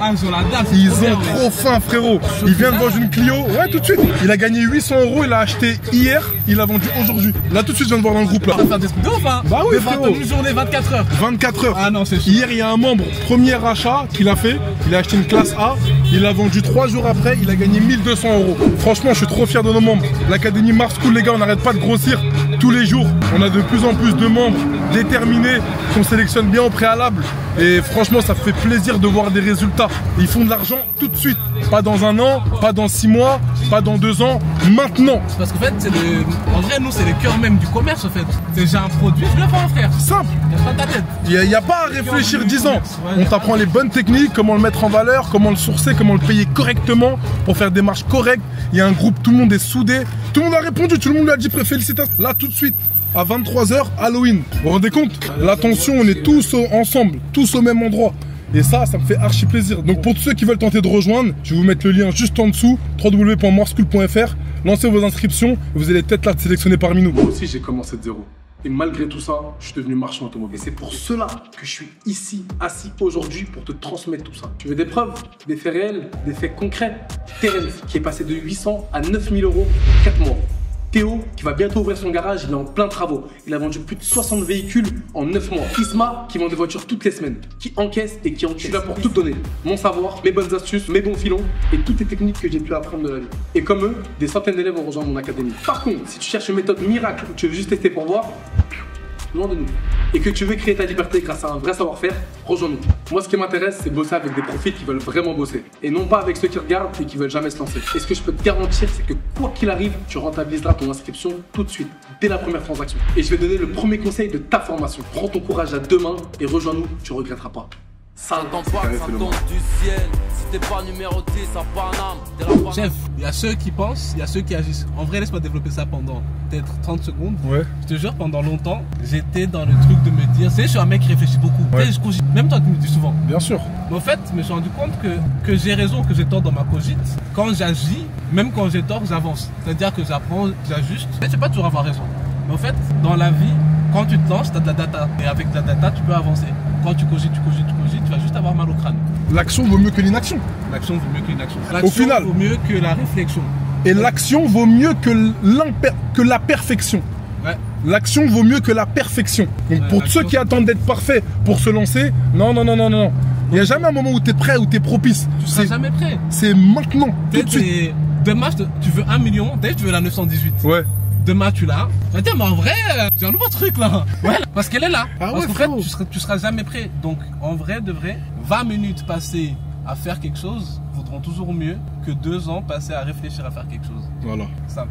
Ils ont trop faim, frérot. Il vient de vendre une Clio. Ouais, tout de suite. Il a gagné 800 €. Il a acheté hier. Il a vendu aujourd'hui. Là tout de suite, je viens de voir dans le groupe là. Ça fait des trucs de ouf, hein. Bah oui, frérot. Une journée, 24 heures. 24 heures. Ah non, c'est chaud. Hier, il y a un membre, premier achat qu'il a fait. Il a acheté une classe A. Il a vendu 3 jours après. Il a gagné 1200 €. Franchement, je suis trop fier de nos membres. L'Académie Mars School, les gars, on n'arrête pas de grossir. Tous les jours, on a de plus en plus de membres déterminés qu'on sélectionne bien au préalable. Et franchement, ça fait plaisir de voir des résultats. Ils font de l'argent tout de suite. Pas dans un an, pas dans 6 mois, pas dans 2 ans. Maintenant. Parce qu'en fait, en vrai, nous, c'est le cœur même du commerce, en fait. C'est j'ai un produit, je le vends, frère. Simple. Il n'y a pas ta tête. Il n'y a pas à réfléchir 10 ans. On t'apprend les bonnes techniques, comment le mettre en valeur, comment le sourcer, comment le payer correctement pour faire des marges correctes. Il y a un groupe, tout le monde est soudé. Tout le monde a répondu, tout le monde lui a dit félicitations. Là, tout de suite. À 23h, Halloween. Vous vous rendez compte? L'attention, on est tous ensemble, tous au même endroit. Et ça me fait archi plaisir. Donc pour tous ceux qui veulent tenter de rejoindre, je vais vous mettre le lien juste en dessous, www.marschool.fr. Lancez vos inscriptions, vous allez peut-être là sélectionner parmi nous. Moi aussi, j'ai commencé de zéro. Et malgré tout ça, je suis devenu marchand automobile. Et c'est pour cela que je suis ici, assis aujourd'hui, pour te transmettre tout ça. Tu veux des preuves, des faits réels, des faits concrets? Terence, qui est passé de 800 à 9000 € en 4 mois. Théo, qui va bientôt ouvrir son garage, il est en plein travaux. Il a vendu plus de 60 véhicules en 9 mois. Isma, qui vend des voitures toutes les semaines, qui encaisse et qui encaisse. Je suis là pour tout donner. Mon savoir, mes bonnes astuces, mes bons filons et toutes les techniques que j'ai pu apprendre de la vie. Et comme eux, des centaines d'élèves vont rejoindre mon académie. Par contre, si tu cherches une méthode miracle ou tu veux juste tester pour voir, loin de nous. Et que tu veux créer ta liberté grâce à un vrai savoir-faire, rejoins-nous. Moi, ce qui m'intéresse, c'est bosser avec des profils qui veulent vraiment bosser. Et non pas avec ceux qui regardent et qui veulent jamais se lancer. Et ce que je peux te garantir, c'est que quoi qu'il arrive, tu rentabiliseras ton inscription tout de suite, dès la première transaction. Et je vais donner le premier conseil de ta formation. Prends ton courage à deux mains et rejoins-nous, tu regretteras pas. Ça tombe du ciel. Si t'es pas numéroté, ça Paname. Chef, il y a ceux qui pensent, il y a ceux qui agissent. En vrai, laisse-moi développer ça pendant peut-être 30 secondes. Ouais. Je te jure, pendant longtemps, j'étais dans le truc de me dire, tu sais, je suis un mec qui réfléchit beaucoup. Ouais. Tu sais, même toi, tu me dis souvent. Bien sûr. Mais en fait, je me suis rendu compte que j'ai raison, que j'ai tort dans ma cogite. Quand j'agis, même quand j'ai tort, j'avance. C'est-à-dire que j'apprends, j'ajuste. Mais tu peux pas toujours avoir raison. Mais en fait, dans la vie, quand tu te lances, tu as de la data. Et avec de la data, tu peux avancer. Quand tu cogites, tu vas juste avoir mal au crâne. L'action vaut mieux que l'inaction. L'action vaut mieux que l'inaction. Au final. Vaut mieux que la réflexion. Et l'action vaut mieux que la perfection. Ouais. L'action vaut mieux que la perfection. Donc Ouais, pour ceux qui attendent d'être parfaits pour se lancer, non. Il n'y a jamais un moment où tu es prêt, où tu es propice. Tu seras jamais prêt. C'est maintenant, tout de suite. Demain, tu veux 1 million, d'ailleurs tu veux la 918. Ouais. Demain tu l'as. Tiens, mais en vrai, j'ai un nouveau truc là. Ouais, parce qu'elle est là. Ah parce ouais, qu'en fait, tu seras jamais prêt. Donc en vrai, de vrai, 20 minutes passées à faire quelque chose vaudront toujours mieux que 2 ans passés à réfléchir à faire quelque chose. Voilà. Simple.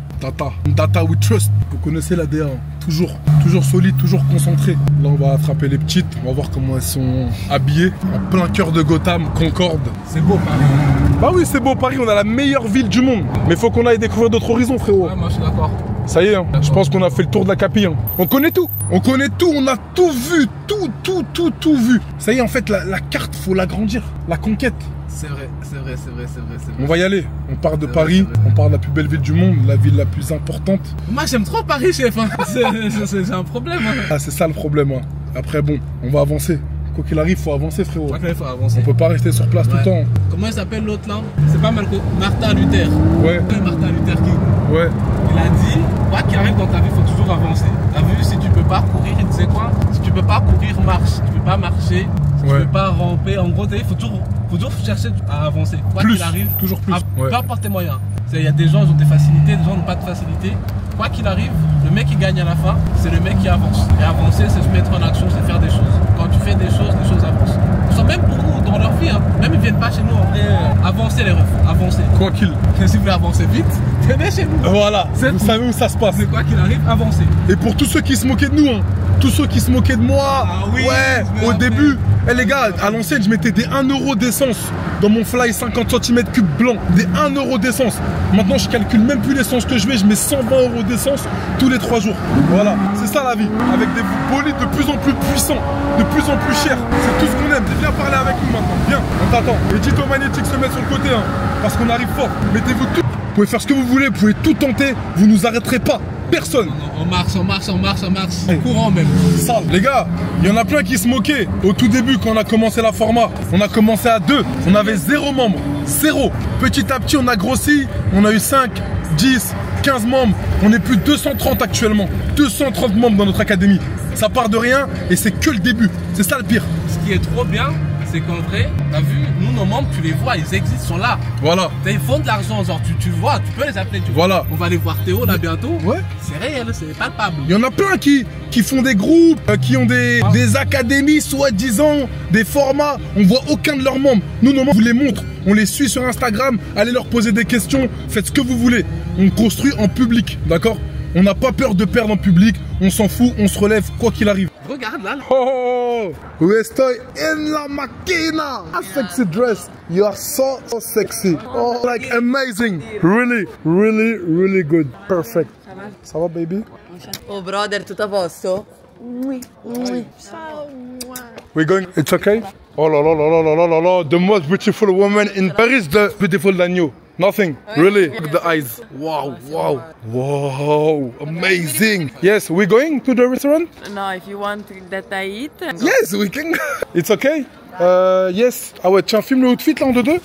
Data we trust. Vous connaissez l'ADA. Toujours solide, toujours concentré. Là, on va attraper les petites. On va voir comment elles sont habillées. En plein cœur de Gotham, Concorde. C'est beau Paris. Bah oui, c'est beau Paris. On a la meilleure ville du monde. Mais faut qu'on aille découvrir d'autres horizons, frérot. Ouais, moi je suis d'accord. Ça y est, hein. Je pense qu'on a fait le tour de la capille. Hein. On connaît tout. On connaît tout, on a tout vu. Tout vu. Ça y est, en fait, la carte, faut l'agrandir. La conquête. C'est vrai. On va y aller. On part de Paris, on part de la plus belle ville du monde, la ville la plus importante. Moi, j'aime trop Paris, chef. Hein. C'est un problème. Hein. Ah, c'est ça le problème. Hein. Après, bon, on va avancer. Quoi qu'il arrive, faut avancer, frérot. Ok, faut avancer. On peut pas rester sur place tout le temps. Comment il s'appelle l'autre là? C'est pas Martin Luther. Ouais. Martin Luther King. Ouais. Il a dit, quoi qu'il arrive dans ta vie, il faut toujours avancer. T'as vu, si tu peux pas courir, il disait quoi? Si tu peux pas courir, marche. Si tu peux pas marcher, si tu peux pas ramper. En gros, il faut toujours chercher à avancer. Quoi qu'il arrive, toujours plus. Peu importe tes moyens. Il y a des gens qui ont des facilités, des gens n'ont pas de facilité. Quoi qu'il arrive, le mec qui gagne à la fin, c'est le mec qui avance. Et avancer, c'est se mettre en action, c'est faire des choses. Quand tu fais des choses avancent. Même pour nous, dans leur vie, hein. Même ils viennent pas chez nous en vrai. Avancer les refs, avancer. Quoi qu'il. Si vous voulez avancer vite, venez chez nous. Voilà, vous savez où ça se passe. C'est quoi qu'il arrive, avancer. Et pour tous ceux qui se moquaient de nous, hein. Tous ceux qui se moquaient de moi, ouais, au début, les gars, à l'ancienne, je mettais des 1 € d'essence dans mon fly 50 cm3 blanc, des 1 € d'essence. Maintenant, je calcule même plus l'essence que je mets, je mets 120 € d'essence tous les 3 jours. Voilà, c'est ça la vie, avec des bolides de plus en plus puissants, de plus en plus chers. C'est tout ce qu'on aime. Viens parler avec nous maintenant, viens, on t'attend. Et Tito Magnétique se met sur le côté, hein, parce qu'on arrive fort. Mettez-vous tout. Vous pouvez faire ce que vous voulez, vous pouvez tout tenter, vous nous arrêterez pas. Personne. On marche. Courant même. Sale. Les gars, il y en a plein qui se moquaient. Au tout début, quand on a commencé la format, on a commencé à 2. On avait 0 membres. 0. Petit à petit, on a grossi. On a eu 5, 10, 15 membres. On est plus de 230 actuellement. 230 membres dans notre académie. Ça part de rien et c'est que le début. C'est ça le pire. Ce qui est trop bien, c'est qu'en vrai, t'as vu, nous, nos membres, tu les vois, ils existent, ils sont là. Voilà. Ils font de l'argent, genre, tu vois, tu peux les appeler. Voilà. On va aller voir Théo là bientôt. Ouais. C'est réel, c'est palpable. Il y en a plein qui font des groupes, qui ont des académies, soi-disant, des formats. On voit aucun de leurs membres. Nous, nos membres, on vous les montre. On les suit sur Instagram. Allez leur poser des questions. Faites ce que vous voulez. On construit en public, d'accord? On n'a pas peur de perdre en public. On s'en fout, on se relève, quoi qu'il arrive. Regarde là. Oh, estoy en la máquina. A sexy dress. You are so sexy. Oh, like amazing. Really good. Perfect. Ça va, baby? Oh, brother, tutto a posto? We're going. It's okay? Oh la la la la la la la. The most beautiful woman in Paris, the beautiful than you. Nothing, really. Look at the eyes. Wow, amazing. Yes, we're going to the restaurant? No, if you want that I eat. Yes, we can. It's okay? Yes. Ah ouais, tiens, filme le outfit là en deux.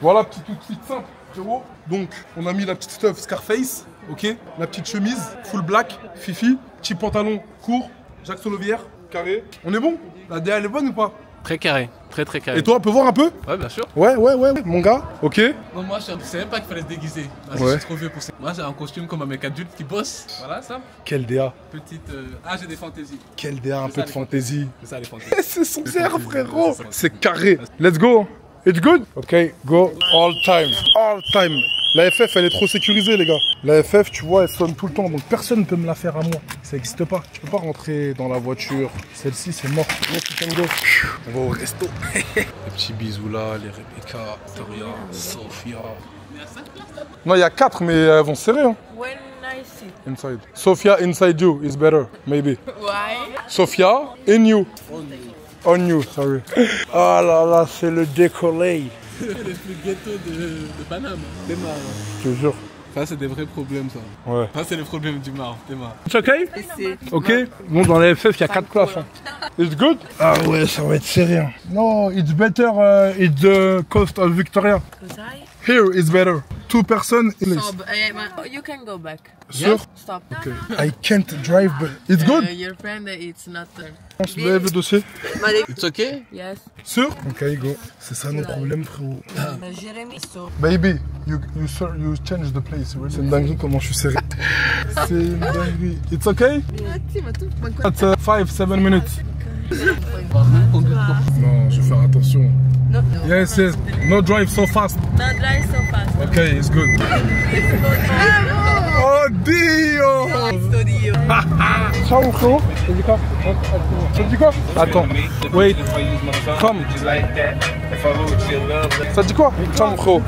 Voilà, petit outfit simple, frérot. Donc, on a mis la petite stuff Scarface, ok? La petite chemise, full black, Fifi. Petit pantalon court, Jacques Solovière, carré. On est bon? La DA elle est bonne ou pas? Très carré, très carré. Et toi, on peut voir un peu? Ouais, bien sûr. Ouais, mon gars, ok. Non, moi, je savais même pas qu'il fallait se déguiser. Là, je suis trop vieux pour ça. Moi, j'ai un costume comme un mec adulte qui bosse. Voilà, ça. Quel DA? Petite. Ah, j'ai des fantaisies. Quel DA, un peu de fantaisie. C'est ça, les fantaisies. C'est son cerf, frérot. C'est carré. Let's go. It's good? Ok, go. All time. La FF, elle est trop sécurisée, les gars. La FF, tu vois, elle sonne tout le temps, donc personne ne peut me la faire à moi. Ça n'existe pas. Tu peux pas rentrer dans la voiture. Celle-ci, c'est mort. On va au resto. Les petits bisous là, les Rebecca, Victoria, Sophia. Non, il y a 4, mais elles vont serrer. Hein. When I sit. Inside. Sophia, inside you is better, maybe. Why? Sophia, in you. On you, sorry. Oh là là, c'est le décollé. Les plus ghetto de Paname. T'es marre. Je te jure. Ça, c'est des vrais problèmes, ça. Ouais. Ça, c'est les problèmes du Mar. T'es marre. It's okay? Ok. Bon, dans la FF, il y a 4 places. Hein. It's good? Ah ouais, ça va être serré. Hein. No, it's better. It's the coast of Victoria. Here, it's better. 2 person. Stop. You can go back. Sure? Stop. Okay. I can't drive, but it's good? Your friend, it's not. On se lève le dossier. It's okay? Yes. Sûr? Ok, go. C'est ça nos problèmes, frérot. Baby, you change the place. C'est une dinguerie comment je suis serré. C'est une dinguerie. It's okay? That's 5-7 minutes. Non, je vais faire attention. No. Yes. No drive so fast. No drive so fast. Okay, it's good. Oh Dio. Ciao mon frérot. Ça dit quoi? Ça dit quoi? Attends. Wait. Come. Ça dit quoi? Ciao mon frérot.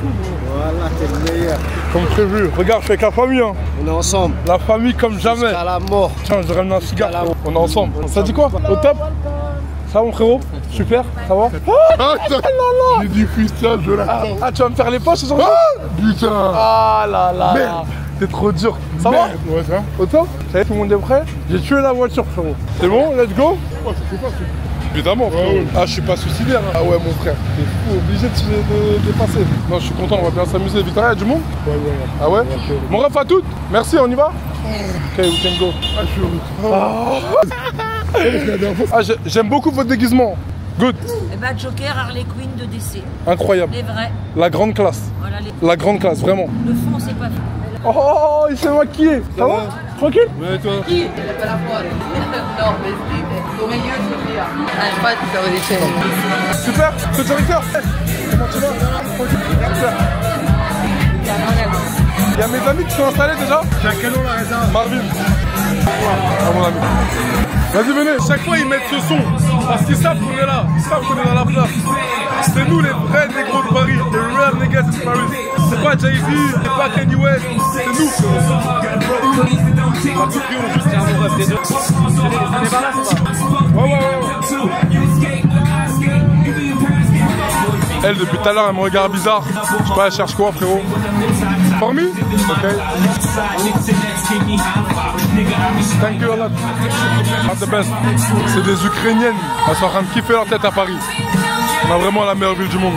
Voilà, t'es le meilleur. Comme prévu. Regarde, je suis avec la famille. Hein. On est ensemble. La famille comme jamais. Jusqu'à la mort. Tiens, je ramène un cigare. On est ensemble. Ça dit quoi? Au top? Ça va mon frérot? Super, ça va? J'ai du freestyle de la temps. Ah, tu vas me faire les poches aujourd'hui? Putain. Ah là là. Merde. T'es trop dur. Ça va? Ouais, ça. Au top? Ça y est, tout le monde est prêt? J'ai tué la voiture, frérot. C'est bon? Let's go? Oh, ça fait pas, Évidemment, frérot. Ouais. Ah, je suis pas suicidaire. Hein. Ah ouais, mon frère. T'es fou, obligé de passer. Non, je suis content, on va bien s'amuser. Victoria, il y a du monde? Ouais. Ah ouais? Mon ref à toutes. Merci, on y va? Ok, we can go. Ah, je suis heureux. Ah, j'aime beaucoup votre déguisement. Good. Eh ben, Joker, Harley Quinn de DC. Incroyable. Les vrais. La grande classe. Voilà, La grande classe, vraiment. Le fond, c'est pas fait. Oh, il s'est maquillé. Ça va? Tranquille? Mais toi? Chi? Per la fuori. No, vestite. Come io e Sofia. Infatti stavo dicendo. Super, ce directeur. Comment tu vas? Super. Il y a mes amis qui sont installés déjà. T'as quel nom la réserve? Marvin. Ah mon ami. Vas-y venez, chaque fois ils mettent ce son. Parce qu'ils savent qu'on est là. Ils savent qu'on est dans la place. C'est nous les vrais négros de Paris. Les real niggas de Paris. C'est pas Jay-Z, c'est pas Kanye West. C'est nous. Ouais. Elle depuis tout à l'heure elle me regarde bizarre. Je sais pas, elle cherche quoi frérot? Formi? Ok. Thank you a lot. Not the best. C'est des Ukrainiennes. Elles sont en train de kiffer leur tête à Paris. On a vraiment la meilleure ville du monde.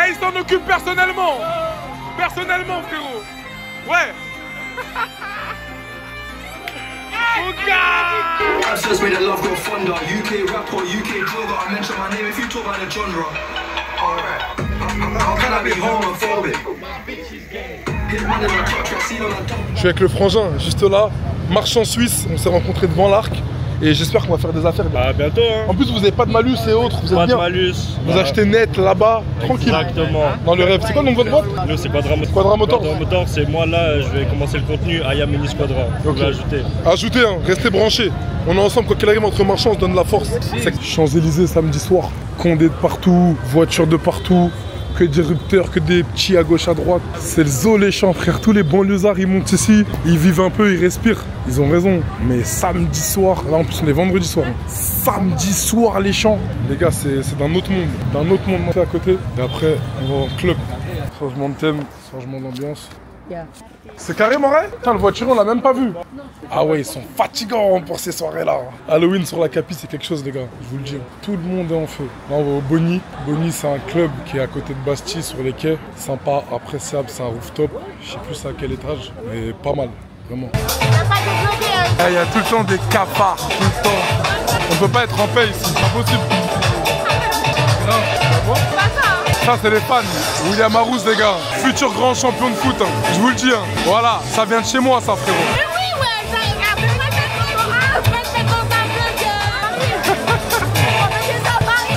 Il s'en occupe personnellement. Personnellement, frérot. Ouais. Je suis avec le frangin, juste là. Marchand suisse, on s'est rencontrés devant l'arc. Et j'espère qu'on va faire des affaires. Bah bientôt hein. En plus vous n'avez pas de malus et autres, vous êtes pas bien. de malus. Vous achetez net là-bas, tranquille. Exactement. Dans le rêve. C'est quoi le nom de votre boîte? Nous c'est Quadra Motor. Quadra Motor, c'est moi là, je vais commencer le contenu Aya Mini Squadra. Donc okay. Ajouter. Ajoutez, hein, restez branchés. On est ensemble, quoi qu'il arrive entre marchands, on se donne la force. Champs-Élysées samedi soir, Condé de partout, voitures de partout. Que des rupteurs, que des petits à gauche à droite. C'est le zoo les champs frère, tous les banlieusards ils montent ici, ils vivent un peu, ils respirent. Ils ont raison, mais samedi soir, là en plus on est vendredi soir. Samedi soir les champs, les gars c'est d'un autre monde à côté. Et après on va en club. Changement de thème, changement d'ambiance. Yeah. C'est carré Moret? Putain le voiture on l'a même pas vu. Ah ouais ils sont fatigants pour ces soirées là. Halloween sur la Capi c'est quelque chose les gars, je vous le dis. Tout le monde est en feu. Là on va au Bonny. Bonny c'est un club qui est à côté de Bastille sur les quais. Sympa, appréciable, c'est un rooftop. Je sais plus à quel étage, mais pas mal, vraiment. Il y a tout le temps des cafards, tout le temps. On peut pas être en paix ici, c'est pas possible. Ça c'est les fans, William Arous les gars, futur grand champion de foot, hein. Je vous le dis, hein. Voilà, ça vient de chez moi ça frérot. Mais oui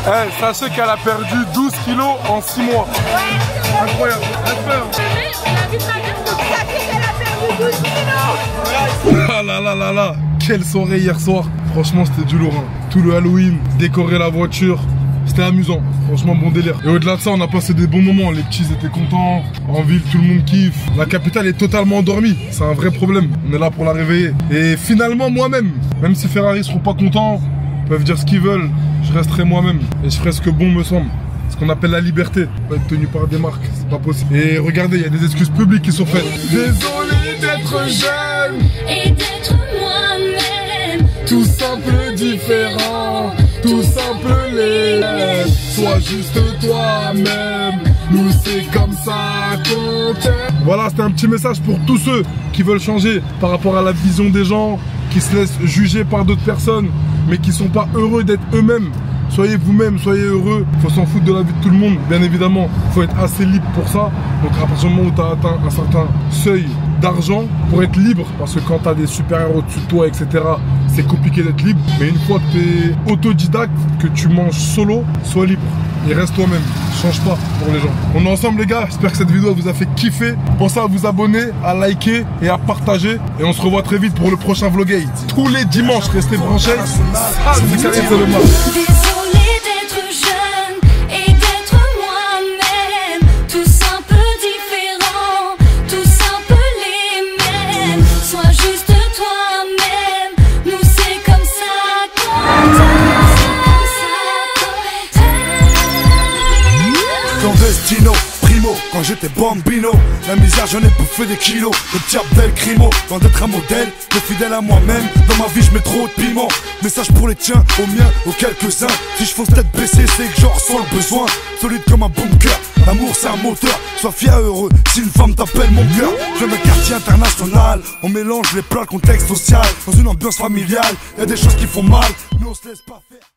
ouais, sachez qu'elle a perdu 12 kilos en 6 mois. Ouais. Incroyable, ah là là là là, quelle soirée hier soir. Franchement c'était du lourd, hein. Tout le Halloween, décorer la voiture. C'était amusant, franchement bon délire. Et au-delà de ça, on a passé des bons moments. Les petits étaient contents, en ville tout le monde kiffe. La capitale est totalement endormie, c'est un vrai problème. On est là pour la réveiller. Et finalement moi-même, même si Ferrari seront pas contents, peuvent dire ce qu'ils veulent, je resterai moi-même. Et je ferai ce que bon me semble. Ce qu'on appelle la liberté. Pas être tenu par des marques, c'est pas possible. Et regardez, il y a des excuses publiques qui sont faites. Désolé d'être jeune et d'être moi-même. Tout simple, différent. Tout simple les sois juste toi-même. Nous c'est comme ça qu'on t'aime. Voilà, c'était un petit message pour tous ceux qui veulent changer par rapport à la vision des gens, qui se laissent juger par d'autres personnes, mais qui sont pas heureux d'être eux-mêmes. Soyez vous-même, soyez heureux. Faut s'en foutre de la vie de tout le monde, bien évidemment. Faut être assez libre pour ça. Donc à partir du moment où tu as atteint un certain seuil d'argent pour être libre, parce que quand tu as des super-héros au-dessus de toi, etc., c'est compliqué d'être libre. Mais une fois que tu es autodidacte, que tu manges solo, sois libre. Et reste toi-même, change pas pour les gens. On est ensemble les gars, j'espère que cette vidéo vous a fait kiffer. Pensez à vous abonner, à liker et à partager. Et on se revoit très vite pour le prochain Vlogate. Tous les dimanches, restez branchés. C'est Karim, c'est le mal. Désolée d'être jeune et d'être moi-même. Tous un peu différents, tous un peu les mêmes. Sois juste toi-même, nous c'est comme ça qu'on Clandestino, primo, quand j'étais bambino, la misère j'en ai bouffé des kilos. Le petit Abdel Crimo, loin d'être un modèle, mais fidèle à moi-même. Dans ma vie je mets trop de piment. Message pour les tiens, aux miens, aux quelques-uns. Si je fonce tête baissée, c'est que j'en ressens le besoin. Solide comme un bunker, l'amour c'est un moteur. Sois fier heureux, si une femme t'appelle mon cœur. Je viens d'un quartier international, on mélange les plats, le contexte social. Dans une ambiance familiale, y'a des choses qui font mal, mais on se laisse pas faire.